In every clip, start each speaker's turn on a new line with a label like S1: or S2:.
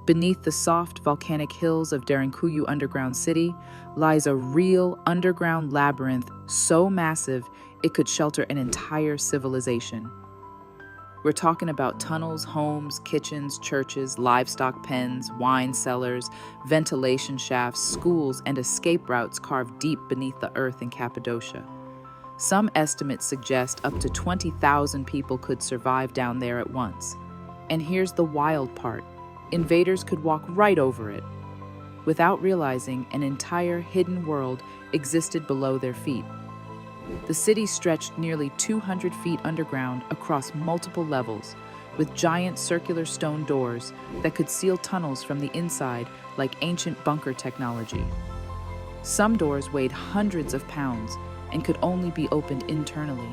S1: Beneath the soft volcanic hills of Derinkuyu underground city lies a real underground labyrinth so massive it could shelter an entire civilization. We're talking about tunnels, homes, kitchens, churches, livestock pens, wine cellars, ventilation shafts, schools, and escape routes carved deep beneath the earth in Cappadocia. Some estimates suggest up to 20,000 people could survive down there at once. And here's the wild part. Invaders could walk right over it. Without realizing, an entire hidden world existed below their feet. The city stretched nearly 200 feet underground across multiple levels, with giant circular stone doors that could seal tunnels from the inside like ancient bunker technology. Some doors weighed hundreds of pounds and could only be opened internally.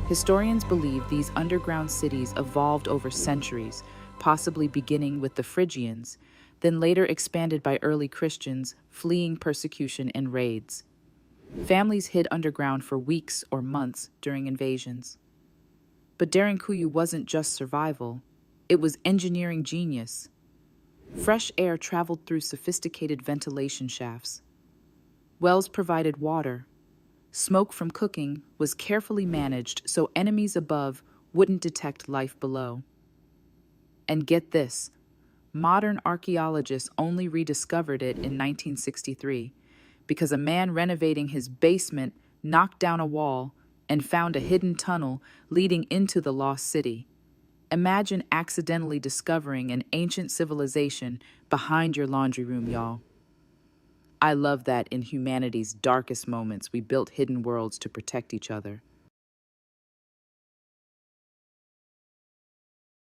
S1: Historians believe these underground cities evolved over centuries, possibly beginning with the Phrygians, then later expanded by early Christians fleeing persecution and raids. Families hid underground for weeks or months during invasions. But Derinkuyu wasn't just survival, it was engineering genius. Fresh air traveled through sophisticated ventilation shafts. Wells provided water. Smoke from cooking was carefully managed so enemies above wouldn't detect life below. And get this, modern archaeologists only rediscovered it in 1963 because a man renovating his basement knocked down a wall and found a hidden tunnel leading into the lost city. Imagine accidentally discovering an ancient civilization behind your laundry room, y'all. I love that in humanity's darkest moments, we built hidden worlds to protect each other.